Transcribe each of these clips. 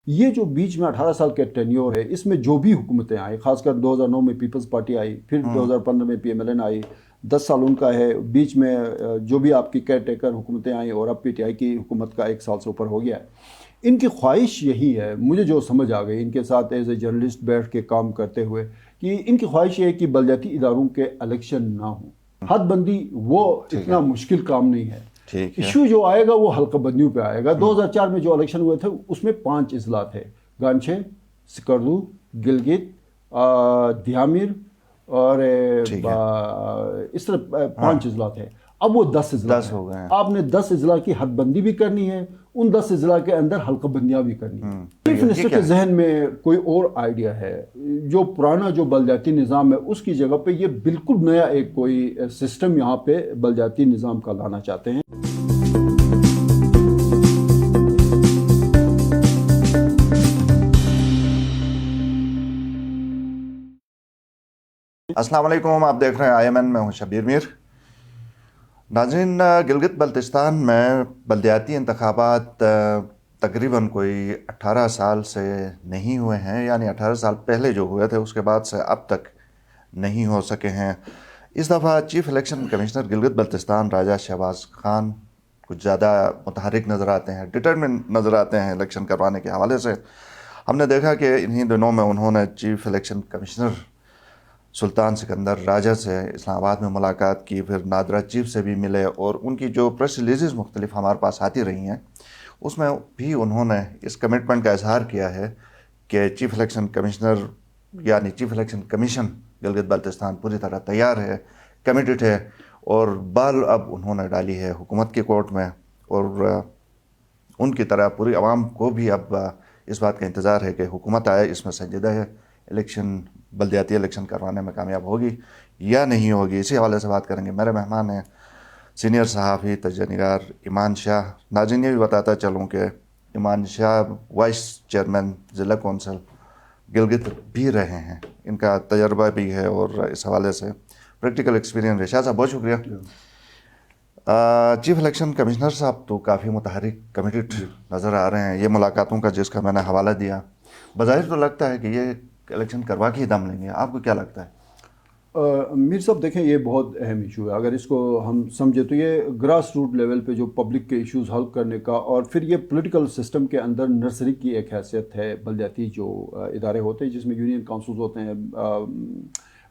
یہ جو بیچ میں 18 سال کے ٹینیور ہے، اس میں جو بھی حکومتیں آئیں، خاص کر 2009 میں پیپلز پارٹی آئی، پھر 2015 میں پی ایم ایل این آئی، 10 سال ان کا ہے، بیچ میں جو بھی آپ کی کیئر ٹیکر حکومتیں آئیں اور اب پی ٹی آئی کی حکومت کا 1 سال سے اوپر ہو گیا ہے۔ ان کی خواہش یہی ہے، مجھے جو سمجھ آ گئی ان کے ساتھ ایز اے جرنلسٹ بیٹھ کے کام کرتے ہوئے، کہ ان کی خواہش یہ ہے کہ بلدیاتی اداروں کے الیکشن نہ ہوں۔ حد بندی وہ اتنا مشکل کام نہیں ہے، ایشو جو آئے گا وہ حلقہ بندیوں پہ آئے گا۔ 2004 میں جو الیکشن ہوئے تھے اس میں 5 اضلاع تھے، گانچے، سکردو، گلگت، دیامیر اور اس طرح 5 اضلاع تھے۔ اب وہ 10 اضلاع ہو گئے ہیں۔ آپ نے 10 اضلاع کی حد بندی بھی کرنی ہے، ان 10 اضلاع کے اندر حلقہ بندیاں بھی کرنی ہیں۔ چیف منسٹر کے ذہن میں کوئی اور آئیڈیا ہے، جو پرانا جو بلدیاتی نظام ہے اس کی جگہ پہ یہ بالکل نیا ایک کوئی سسٹم یہاں پہ بلدیاتی نظام کا لانا چاہتے ہیں۔ السلام علیکم، آپ دیکھ رہے ہیں IMN، میں ہوں شبیر میر۔ ناظرین، گلگت بلتستان میں بلدیاتی انتخابات تقریباً کوئی 18 سال سے نہیں ہوئے ہیں، یعنی 18 سال پہلے جو ہوئے تھے اس کے بعد سے اب تک نہیں ہو سکے ہیں۔ اس دفعہ chief election commissioner Gilgit Baltistan Raja Shahbaz Khan کچھ زیادہ متحرک نظر آتے ہیں، ڈٹرمن نظر آتے ہیں الیکشن کروانے کے حوالے سے۔ ہم نے دیکھا کہ انہی دنوں میں انہوں نے چیف الیکشن کمشنر سلطان سکندر راجہ سے اسلام آباد میں ملاقات کی، پھر نادرہ چیف سے بھی ملے، اور ان کی جو پریس ریلیزز مختلف ہمارے پاس آتی رہی ہیں اس میں بھی انہوں نے اس کمٹمنٹ کا اظہار کیا ہے کہ چیف الیکشن کمشنر یعنی chief election commission Gilgit Baltistan پوری طرح تیار ہے، کمیٹڈ ہے، اور بال اب انہوں نے ڈالی ہے حکومت کے کورٹ میں، اور ان کی طرح پوری عوام کو بھی اب اس بات کا انتظار ہے کہ حکومت آئے، اس میں سنجیدہ ہے، الیکشن بلدیاتی الیکشن کروانے میں کامیاب ہوگی یا نہیں ہوگی۔ اسی حوالے سے بات کریں گے۔ میرے مہمان ہیں سینئر صحافی تجزیہ نگار ایمان شاہ۔ ناظرین، یہ بھی بتاتا چلوں کہ ایمان شاہ وائس چیئرمین ضلع کونسل گلگت بھی رہے ہیں، ان کا تجربہ بھی ہے اور اس حوالے سے پریکٹیکل ایکسپیرینس ہے۔ شاہ صاحب، بہت شکریہ۔ چیف الیکشن کمشنر صاحب تو کافی متحرک، کمیٹڈ نظر آ رہے ہیں۔ یہ ملاقاتوں کا جس کا میں نے حوالہ دیا، بظاہر تو لگتا ہے کہ یہ الیکشن کروا کے ہی دم لیں گے۔ آپ کو کیا لگتا ہے؟ میر صاحب دیکھیں، یہ بہت اہم ایشو ہے۔ اگر اس کو ہم سمجھے تو یہ گراس روٹ لیول پہ جو پبلک کے ایشوز حل کرنے کا، اور پھر یہ پولیٹیکل سسٹم کے اندر نرسری کی ایک حیثیت ہے بلدیاتی جو ادارے ہوتے ہیں، جس میں یونین کاؤنسلز ہوتے ہیں،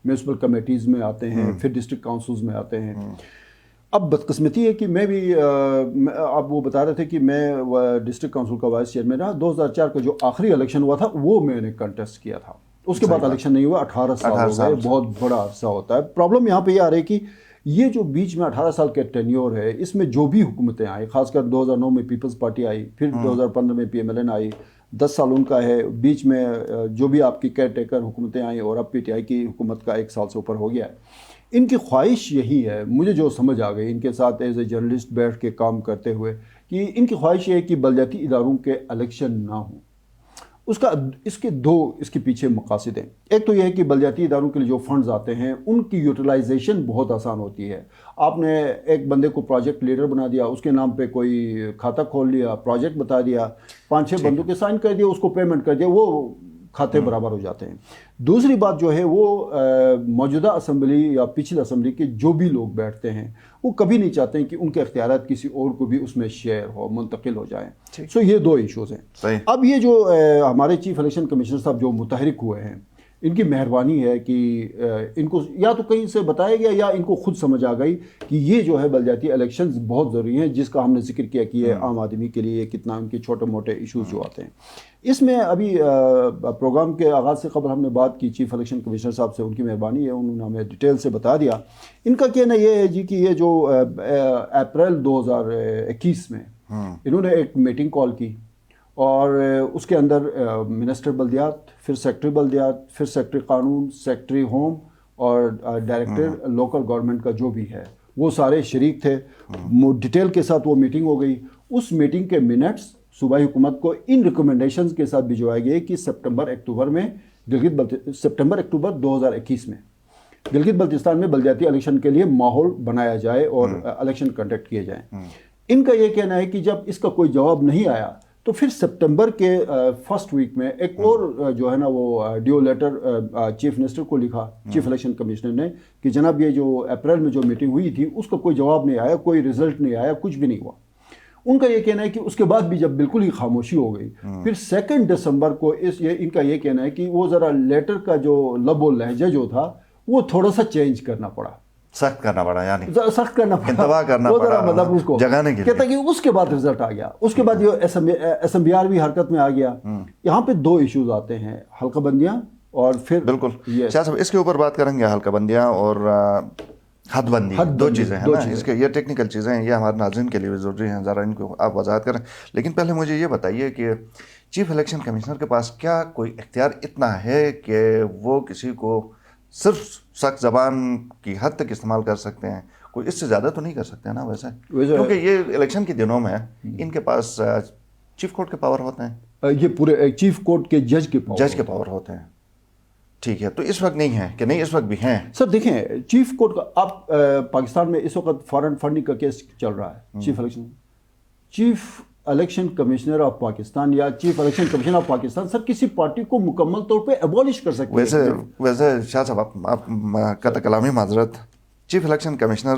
میونسپل کمیٹیز میں آتے ہیں، پھر ڈسٹرکٹ کاؤنسلز میں آتے ہیں۔ اب بدقسمتی ہے کہ میں بھی آپ وہ بتا رہے تھے کہ میں ڈسٹرکٹ کاؤنسل کا وائس چیئرمین رہا۔ 2004 کا جو آخری الیکشن ہوا تھا وہ میں نے کنٹیسٹ کیا تھا، اس کے بعد الیکشن نہیں ہوا۔ 18 سال ہو گئے، بہت بڑا عرصہ ہوتا ہے۔ پرابلم یہاں پہ یہ آ رہی کہ یہ جو بیچ میں 18 سال کے ٹینیور ہے، اس میں جو بھی حکومتیں آئیں، خاص کر 2009 میں پیپلز پارٹی آئی، پھر 2015 میں پی ایم ایل این آئی، 10 سال ان کا ہے، بیچ میں جو بھی آپ کی کیئر ٹیکر حکومتیں آئیں اور اب پی ٹی آئی کی حکومت کا 1 سال سے اوپر ہو گیا ہے۔ ان کی خواہش یہی ہے، مجھے جو سمجھ آ گئی ان کے ساتھ ایز اے جرنلسٹ بیٹھ کے کام کرتے ہوئے، کہ ان کی خواہش یہ ہے کہ بلدیاتی اداروں کے الیکشن نہ ہوں۔ اس کے دو اس کے پیچھے مقاصد ہیں۔ ایک تو یہ ہے کہ بلدیاتی اداروں کے لیے جو فنڈز آتے ہیں ان کی یوٹیلائزیشن بہت آسان ہوتی ہے۔ آپ نے ایک بندے کو پروجیکٹ لیڈر بنا دیا، اس کے نام پہ کوئی کھاتہ کھول لیا، پروجیکٹ بتا دیا، 5-6 بندوں کے سائن کر دیا، اس کو پیمنٹ کر دیا، وہ کھاتے برابر ہو جاتے ہیں۔ دوسری بات جو ہے وہ موجودہ اسمبلی یا پچھلی اسمبلی کے جو بھی لوگ بیٹھتے ہیں وہ کبھی نہیں چاہتے ہیں کہ ان کے اختیارات کسی اور کو بھی اس میں شیئر ہو، منتقل ہو جائیں۔ سو یہ 2 ایشوز ہیں۔ اب یہ جو ہمارے چیف الیکشن کمشنر صاحب جو متحرک ہوئے ہیں، ان کی مہربانی ہے کہ ان کو یا تو کہیں سے بتایا گیا یا ان کو خود سمجھ آ گئی کہ یہ جو ہے بلدیاتی الیکشنز بہت ضروری ہیں، جس کا ہم نے ذکر کیا کہ یہ عام آدمی کے لیے کتنا ان کے چھوٹے موٹے ایشوز جو آتے ہیں۔ اس میں ابھی پروگرام کے آغاز سے قبل ہم نے بات کی چیف الیکشن کمشنر صاحب سے، ان کی مہربانی ہے، انہوں نے ہمیں ڈیٹیل سے بتا دیا۔ ان کا کہنا یہ ہے جی کہ یہ جو اپریل 2021 میں انہوں نے ایک میٹنگ کال کی، اور اس کے اندر منسٹر بلدیات، پھر سیکٹری بلدیات، پھر سیکٹری قانون، سیکٹری ہوم اور ڈائریکٹر لوکل گورنمنٹ کا جو بھی ہے وہ سارے شریک تھے۔ ڈیٹیل کے ساتھ وہ میٹنگ ہو گئی۔ اس میٹنگ کے منٹس صوبائی حکومت کو ان ریکمنڈیشنز کے ساتھ بھجوائے گئے کہ سپٹمبر اکتوبر 2021 میں گلگت بلتستان میں بلدیاتی الیکشن کے لیے ماحول بنایا جائے اور الیکشن کنڈکٹ کیے جائیں۔ ان کا یہ کہنا ہے کہ جب اس کا کوئی جواب نہیں آیا تو پھر سپتمبر کے فرسٹ ویک میں ایک اور جو ہے نا وہ ڈیو لیٹر چیف منسٹر کو لکھا چیف الیکشن کمشنر نے کہ جناب یہ جو اپریل میں جو میٹنگ ہوئی تھی اس کا کوئی جواب نہیں آیا, کوئی رزلٹ نہیں آیا, کچھ بھی نہیں ہوا. ان کا یہ کہنا ہے کہ اس کے بعد بھی جب بالکل ہی خاموشی ہو گئی, پھر 2 دسمبر کو ان کا یہ کہنا ہے کہ وہ ذرا لیٹر کا جو لب و لہجہ جو تھا وہ تھوڑا سا چینج کرنا پڑا, سخت کرنا پڑا, یعنی سخت کرنا پڑا, انتباہ کرنا پڑا, مطلب اس کو جگانے کے کہتا کہ اس کے بعد رزلٹ آ گیا. اس کے بعد یہ ایس ایم بی آر بھی حرکت میں آ گیا. یہاں پہ 2 ایشوز آتے ہیں, حلقہ بندیاں اور پھر بالکل شاہ صاحب اس کے اوپر بات کریں گے, حلقہ بندیاں اور حد بندی, 2 چیزیں ہیں نا اس کے, یہ ٹیکنیکل چیزیں ہیں, یہ ہمارے ناظرین کے لیے بھی ضروری ہیں, ذرا ان کو آپ وضاحت کریں. لیکن پہلے مجھے یہ بتائیے کہ چیف الیکشن کمشنر کے پاس کیا کوئی اختیار اتنا ہے کہ وہ کسی کو صرف سخت زبان کی حد تک استعمال کر سکتے ہیں, کوئی اس سے زیادہ تو نہیں کر سکتے نا ویسے, کیونکہ یہ الیکشن کے دنوں میں ان کے پاس چیف کورٹ کے پاور ہوتے ہیں, یہ پورے چیف کورٹ کے جج کے پاور ہوتے ہیں. ٹھیک ہے, تو اس وقت نہیں ہے کہ نہیں, اس وقت بھی ہیں سر. دیکھیں چیف کورٹ کا آپ پاکستان میں اس وقت فارن فنڈنگ کا کیس چل رہا ہے. Chief election commissioner of Pakistan یا chief election commission of Pakistan sir کسی پارٹی کو مکمل طور پہ ایبولش کر سکتے ہیں. ویسے شاہ صاحب آپ کا کلامی معذرت, چیف الیکشن کمشنر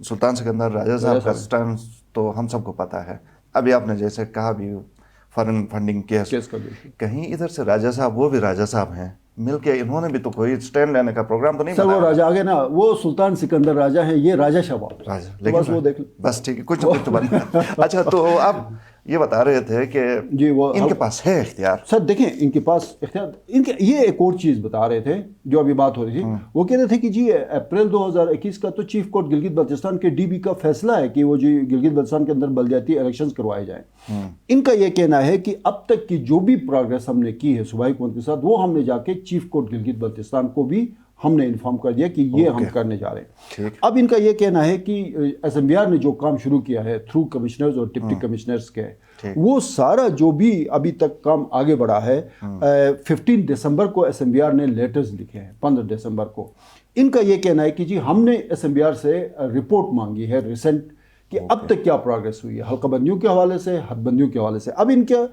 سلطان سکندر راجہ صاحب کا سٹینڈ تو ہم سب کو پتہ ہے. ابھی آپ نے جیسے کہا بھی فارن فنڈنگ کیس کا, کہیں ادھر سے راجہ صاحب, وہ بھی راجہ صاحب ہیں, مل کے انہوں نے بھی تو کوئی سٹینڈ لینے کا پروگرام تو نہیں سر. وہ راجہ آگے نا, وہ سلطان سکندر راجہ ہیں, یہ راجہ شباب بس وہ دیکھ بس ٹھیک ہے, کچھ تو بننا. اچھا, تو آپ یہ بتا رہے تھے کہ جی وہ ان کے پاس ہے اختیار. سر دیکھیں ان کے پاس اختیار, ان کے یہ ایک اور چیز بتا رہے تھے جو ابھی بات ہو رہی تھی. وہ کہہ رہے تھے کہ جی اپریل 2021 کا تو چیف کورٹ گلگت بلتستان کے ڈی بی کا فیصلہ ہے کہ وہ جی گلگت بلتستان کے اندر بلدیاتی الیکشنز کروائے جائیں. ان کا یہ کہنا ہے کہ اب تک کی جو بھی پروگریس ہم نے کی ہے صوبائی حکومت کے ساتھ, وہ ہم نے جا کے چیف کورٹ گلگت بلتستان کو بھی ہم نے انفارم کر دیا کہ یہ ہم کرنے جا رہے ہیں. اب ان کا یہ کہنا ہے کہ ایس ایم بی آر نے جو کام شروع کیا ہے تھرو کمشنرز اور ڈپٹی کمشنرز کے, وہ سارا جو بھی ابھی تک کام آگے بڑھا ہے, 15 دسمبر کو ایس ایم بی آر نے لیٹرز لکھے ہیں, 15 دسمبر کو. ان کا یہ کہنا ہے کہ جی ہم نے ایس ایم بی آر سے رپورٹ مانگی ہے ریسنٹ کہ اب تک کیا پروگریس ہوئی ہے حلقہ بندیوں کے حوالے سے, حد بندیوں کے حوالے سے. اب ان کا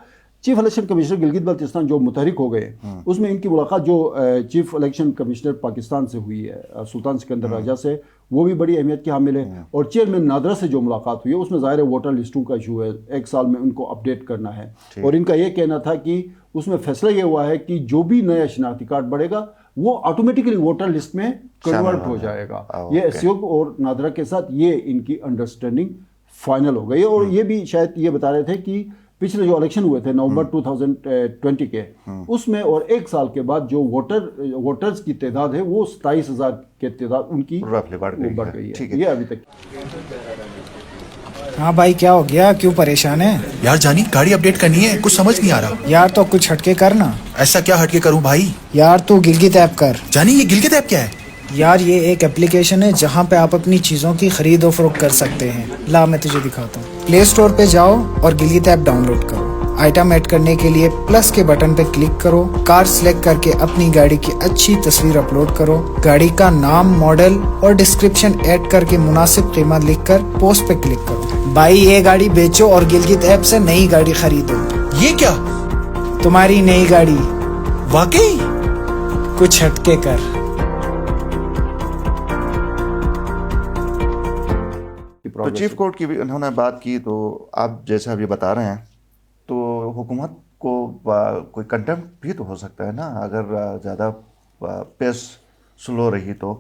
chief election commissioner Gilgit Baltistan جو متحرک ہو گئے, اس میں ان کی ملاقات جو چیف الیکشن کمشنر پاکستان سے ہوئی ہے سلطان سکندر راجہ سے, وہ بھی بڑی اہمیت کے حامل ہے. اور چیئرمین نادرا سے جو ملاقات ہوئی ہے اس میں ظاہر ہے ووٹر لسٹوں کا ایشو ہے, 1 سال میں ان کو اپڈیٹ کرنا ہے. اور ان کا یہ کہنا تھا کہ اس میں فیصلہ یہ ہوا ہے کہ جو بھی نیا شناختی کارڈ بڑھے گا وہ آٹومیٹکلی ووٹر لسٹ میں کنورٹ ہو جائے گا. یہ ایس سی او اور نادرا کے ساتھ یہ ان کی انڈرسٹینڈنگ فائنل ہو گئی. اور یہ بھی شاید یہ بتا رہے تھے کہ پچھلے جو الیکشن ہوئے تھے نومبر 2020 کے, اس میں اور 1 سال کے بعد جو ووٹرز کی تعداد ہے وہ 27,000 کے تعداد ان کی بڑھ گئی ہے. یہ ابھی تک. ہاں بھائی کیا ہو گیا, کیوں پریشان ہے یار؟ جانی گاڑی اپڈیٹ کرنی ہے, کچھ سمجھ نہیں آ رہا یار. تو کچھ ہٹ کے کرنا. ایسا کیا ہٹ کے کروں بھائی؟ یار تو گلگت ایپ کر. جانی یہ گلگت ایپ کیا ہے؟ یار یہ ایک اپلیکیشن ہے جہاں پہ آپ اپنی چیزوں کی خرید و فروخت کر سکتے ہیں. لا میں تجھے دکھاتا ہوں. پلے اسٹور پہ جاؤ اور گلگت ایپ ڈاؤن لوڈ کرو. آئٹم ایڈ کرنے کے لیے پلس کے بٹن پہ کلک کرو. کار سلیکٹ کر کے اپنی گاڑی کی اچھی تصویر اپلوڈ کرو. گاڑی کا نام, ماڈل اور ڈسکرپشن ایڈ کر کے مناسب قیمت لکھ کر پوسٹ پہ کلک کرو. بھائی یہ گاڑی بیچو اور گلگت ایپ سے نئی گاڑی خریدو. یہ کیا؟ تمہاری نئی گاڑی. واقعی؟ کچھ ہٹ کے کر. تو چیف کورٹ کی بھی انہوں نے بات کی, تو آپ جیسے ابھی بتا رہے ہیں تو حکومت کو کوئی کنٹمپٹ بھی تو ہو سکتا ہے نا اگر زیادہ پیس سلو رہی تو.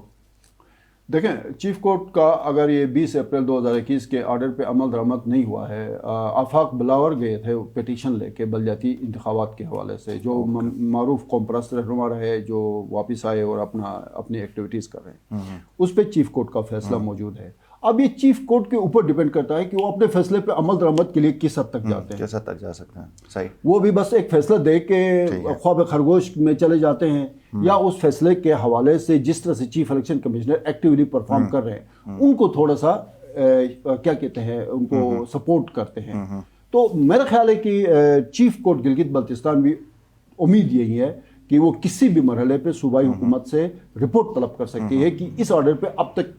دیکھیں چیف کورٹ کا اگر یہ 20 اپریل 2021 کے آرڈر پہ عمل درآمد نہیں ہوا ہے, آفاق بلاور گئے تھے پیٹیشن لے کے بلدیاتی انتخابات کے حوالے سے, جو معروف قوم پرست رہنما رہے جو واپس آئے اور اپنی ایکٹیویٹیز کر رہے ہیں, اس پہ چیف کورٹ کا فیصلہ موجود ہے. اب یہ چیف کورٹ کے اوپر ڈیپینڈ کرتا ہے کہ وہ اپنے فیصلے پہ عمل درآمد کے لیے کس حد تک جاتے ہیں, کس حد تک جا سکتے ہیں. صحیح. وہ بھی بس ایک فیصلہ دے کے خواب خرگوش میں چلے جاتے ہیں, یا اس فیصلے کے حوالے سے جس طرح سے chief election commissioner actually perform کر رہے ہیں ان کو تھوڑا سا کیا کہتے ہیں ان کو سپورٹ کرتے ہیں. تو میرا خیال ہے کہ چیف کورٹ گلگت بلتستان بھی امید یہی ہے کہ وہ کسی بھی مرحلے پہ صوبائی حکومت سے رپورٹ طلب کر سکتی ہے کہ اس آرڈر پہ اب تک